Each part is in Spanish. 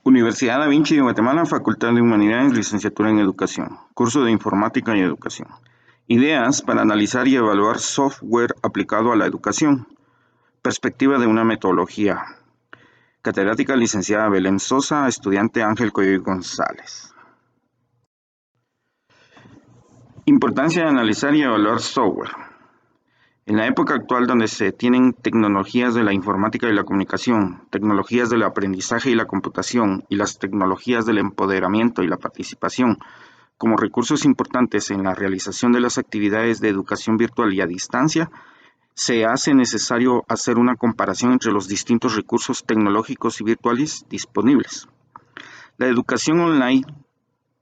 Universidad Da Vinci de Guatemala, Facultad de Humanidades, Licenciatura en Educación, curso de Informática y Educación. Ideas para analizar y evaluar software aplicado a la educación. Perspectiva de una metodología. Catedrática licenciada Belén Sosa, estudiante Ángel Coyoy González. Importancia de analizar y evaluar software. En la época actual donde se tienen tecnologías de la informática y la comunicación, tecnologías del aprendizaje y la computación y las tecnologías del empoderamiento y la participación como recursos importantes en la realización de las actividades de educación virtual y a distancia, se hace necesario hacer una comparación entre los distintos recursos tecnológicos y virtuales disponibles. La educación online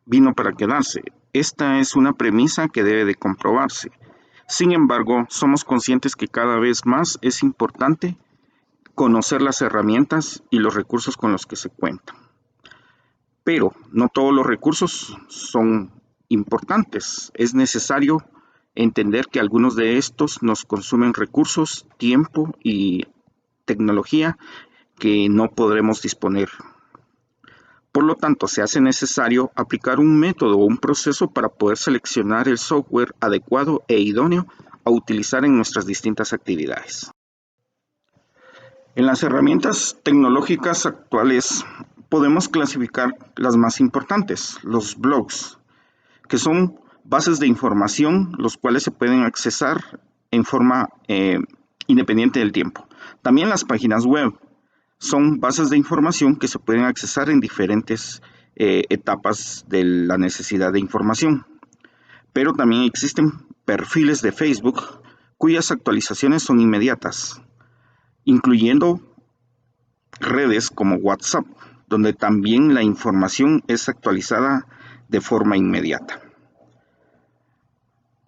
vino para quedarse. Esta es una premisa que debe de comprobarse. Sin embargo, somos conscientes que cada vez más es importante conocer las herramientas y los recursos con los que se cuentan. Pero no todos los recursos son importantes. Es necesario entender que algunos de estos nos consumen recursos, tiempo y tecnología que no podremos disponer. Por lo tanto, se hace necesario aplicar un método o un proceso para poder seleccionar el software adecuado e idóneo a utilizar en nuestras distintas actividades. En las herramientas tecnológicas actuales podemos clasificar las más importantes, los blogs, que son bases de información, los cuales se pueden accesar en forma independiente del tiempo. También las páginas web son bases de información que se pueden accesar en diferentes etapas de la necesidad de información. Pero también existen perfiles de Facebook cuyas actualizaciones son inmediatas, incluyendo redes como WhatsApp, donde también la información es actualizada de forma inmediata.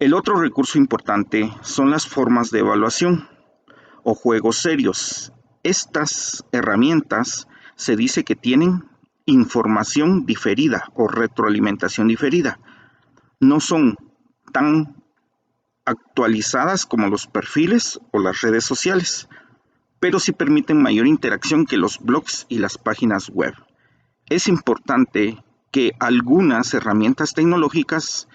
El otro recurso importante son las formas de evaluación o juegos serios. Estas herramientas se dice que tienen información diferida o retroalimentación diferida. No son tan actualizadas como los perfiles o las redes sociales, pero sí permiten mayor interacción que los blogs y las páginas web. Es importante que algunas herramientas tecnológicas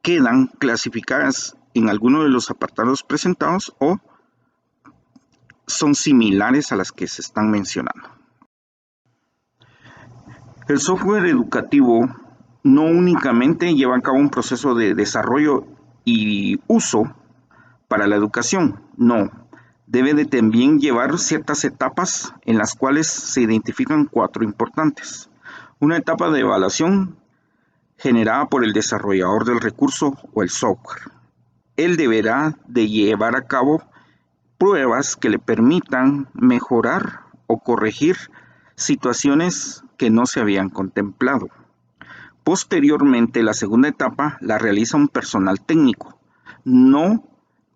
quedan clasificadas en alguno de los apartados presentados o son similares a las que se están mencionando. El software educativo no únicamente lleva a cabo un proceso de desarrollo y uso para la educación, no. Debe de también llevar ciertas etapas en las cuales se identifican 4 importantes. Una etapa de evaluación generada por el desarrollador del recurso o el software. Él deberá de llevar a cabo pruebas que le permitan mejorar o corregir situaciones que no se habían contemplado. Posteriormente, la segunda etapa la realiza un personal técnico. No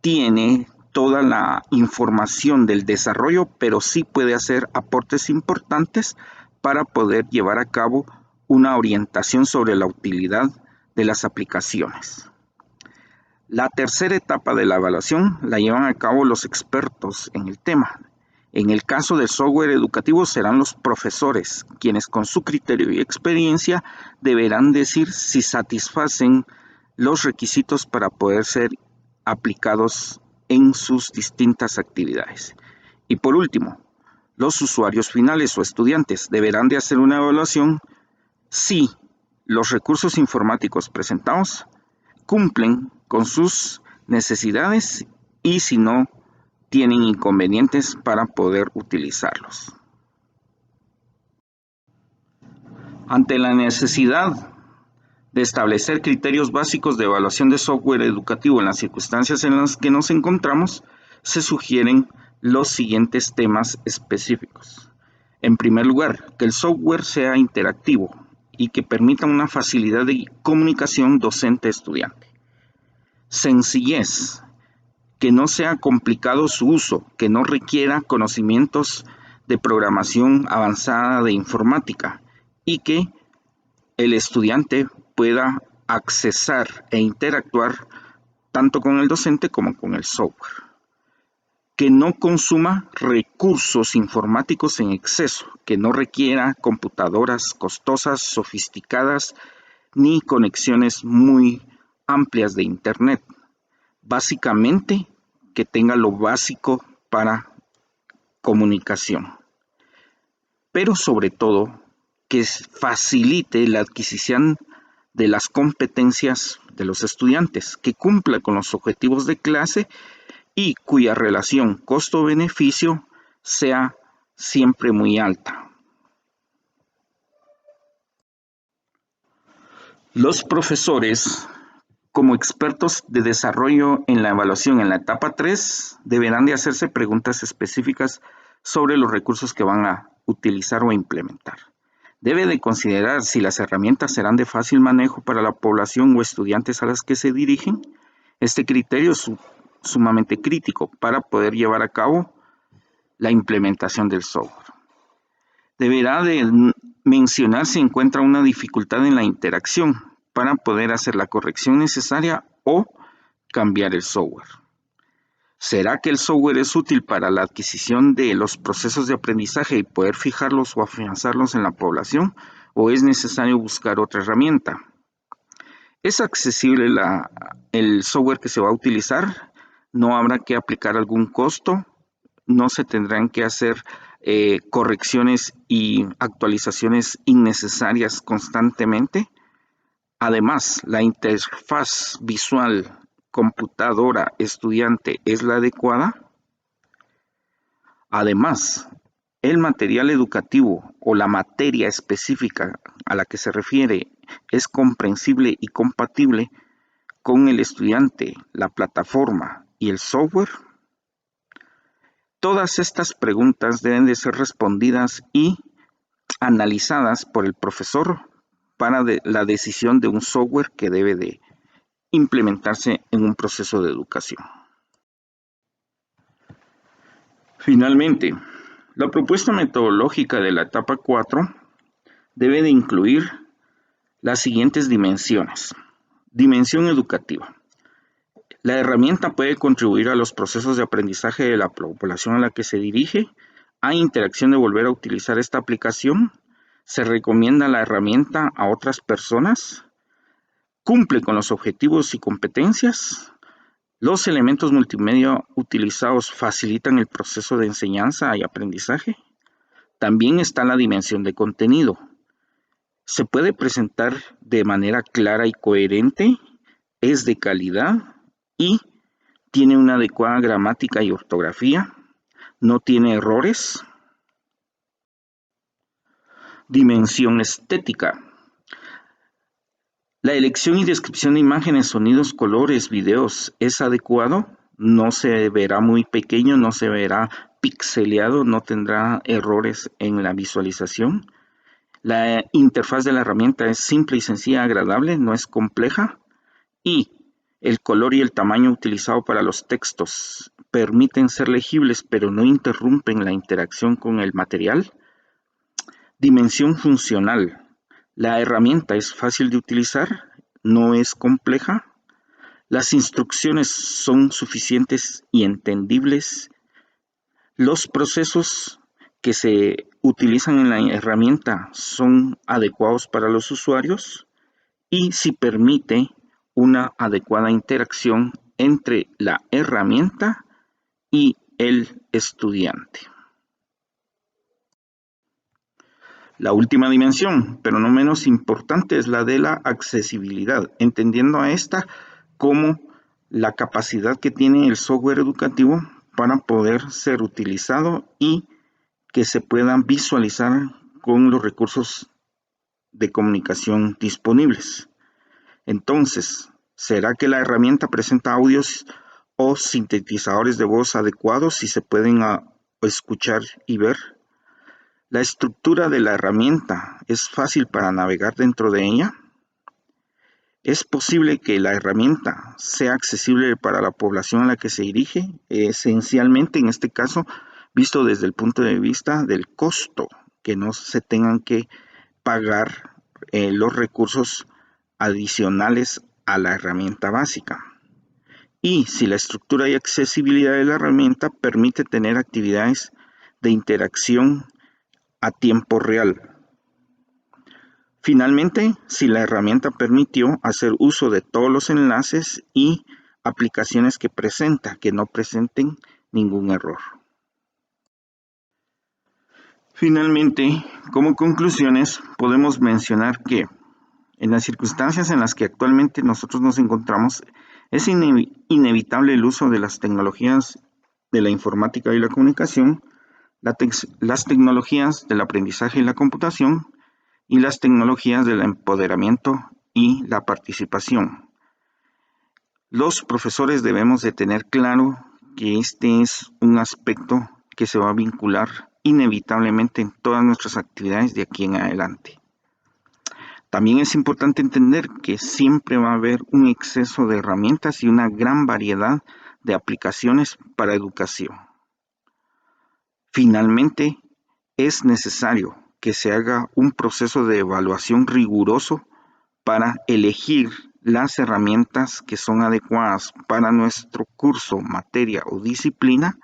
tiene toda la información del desarrollo, pero sí puede hacer aportes importantes para poder llevar a cabo una orientación sobre la utilidad de las aplicaciones. La tercera etapa de la evaluación la llevan a cabo los expertos en el tema. En el caso del software educativo serán los profesores, quienes con su criterio y experiencia deberán decir si satisfacen los requisitos para poder ser aplicados en sus distintas actividades. Y por último, los usuarios finales o estudiantes deberán de hacer una evaluación si los recursos informáticos presentados cumplen con sus necesidades y si no tienen inconvenientes para poder utilizarlos. Ante la necesidad de establecer criterios básicos de evaluación de software educativo en las circunstancias en las que nos encontramos, se sugieren los siguientes temas específicos. En primer lugar, que el software sea interactivo y que permita una facilidad de comunicación docente-estudiante. Sencillez, que no sea complicado su uso, que no requiera conocimientos de programación avanzada de informática y que el estudiante pueda accesar e interactuar tanto con el docente como con el software. que no consuma recursos informáticos en exceso, que no requiera computadoras costosas, sofisticadas, ni conexiones muy amplias de Internet. Básicamente, que tenga lo básico para comunicación. Pero sobre todo, que facilite la adquisición de las competencias de los estudiantes, que cumpla con los objetivos de clase y cuya relación costo-beneficio sea siempre muy alta. Los profesores, como expertos de desarrollo en la evaluación en la etapa 3, deberán de hacerse preguntas específicas sobre los recursos que van a utilizar o implementar. Debe de considerar si las herramientas serán de fácil manejo para la población o estudiantes a las que se dirigen. Este criterio es sumamente crítico para poder llevar a cabo la implementación del software. Deberá de mencionar si encuentra una dificultad en la interacción para poder hacer la corrección necesaria o cambiar el software. ¿Será que el software es útil para la adquisición de los procesos de aprendizaje y poder fijarlos o afianzarlos en la población? ¿O es necesario buscar otra herramienta? ¿Es accesible el software que se va a utilizar? ¿No habrá que aplicar algún costo? ¿No se tendrán que hacer correcciones y actualizaciones innecesarias constantemente? Además, la interfaz visual computadora-estudiante es la adecuada. Además, el material educativo o la materia específica a la que se refiere es comprensible y compatible con el estudiante, la plataforma y el software. Todas estas preguntas deben de ser respondidas y analizadas por el profesor para la decisión de un software que debe de implementarse en un proceso de educación. Finalmente, la propuesta metodológica de la etapa 4 debe de incluir las siguientes dimensiones. Dimensión educativa. La herramienta puede contribuir a los procesos de aprendizaje de la población a la que se dirige. ¿Hay interacción de volver a utilizar esta aplicación? ¿Se recomienda la herramienta a otras personas? ¿Cumple con los objetivos y competencias? ¿Los elementos multimedia utilizados facilitan el proceso de enseñanza y aprendizaje? También está la dimensión de contenido. ¿Se puede presentar de manera clara y coherente? ¿Es de calidad? ¿Y tiene una adecuada gramática y ortografía? ¿No tiene errores? Dimensión estética. La elección y descripción de imágenes, sonidos, colores, videos es adecuado. No se verá muy pequeño, no se verá pixeleado, no tendrá errores en la visualización. La interfaz de la herramienta es simple y sencilla, agradable, no es compleja. Y el color y el tamaño utilizado para los textos permiten ser legibles, pero no interrumpen la interacción con el material. Dimensión funcional. La herramienta es fácil de utilizar, no es compleja. Las instrucciones son suficientes y entendibles. Los procesos que se utilizan en la herramienta son adecuados para los usuarios y si permite una adecuada interacción entre la herramienta y el estudiante. La última dimensión, pero no menos importante, es la de la accesibilidad, entendiendo a esta como la capacidad que tiene el software educativo para poder ser utilizado y que se puedan visualizar con los recursos de comunicación disponibles. Entonces, ¿será que la herramienta presenta audios o sintetizadores de voz adecuados y se pueden escuchar y ver? ¿La estructura de la herramienta es fácil para navegar dentro de ella? ¿Es posible que la herramienta sea accesible para la población a la que se dirige? Esencialmente, en este caso, visto desde el punto de vista del costo, que no se tengan que pagar los recursos adicionales a la herramienta básica. y si la estructura y accesibilidad de la herramienta permite tener actividades de interacción a tiempo real. Finalmente, si la herramienta permitió hacer uso de todos los enlaces y aplicaciones que presenta, que no presenten ningún error. Finalmente, como conclusiones, podemos mencionar que en las circunstancias en las que actualmente nosotros nos encontramos, es inevitable el uso de las tecnologías de la informática y la comunicación, las tecnologías del aprendizaje y la computación, y las tecnologías del empoderamiento y la participación. Los profesores debemos de tener claro que este es un aspecto que se va a vincular inevitablemente en todas nuestras actividades de aquí en adelante. También es importante entender que siempre va a haber un exceso de herramientas y una gran variedad de aplicaciones para educación. Finalmente, es necesario que se haga un proceso de evaluación riguroso para elegir las herramientas que son adecuadas para nuestro curso, materia o disciplina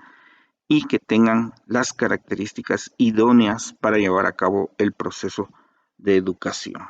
y que tengan las características idóneas para llevar a cabo el proceso de educación.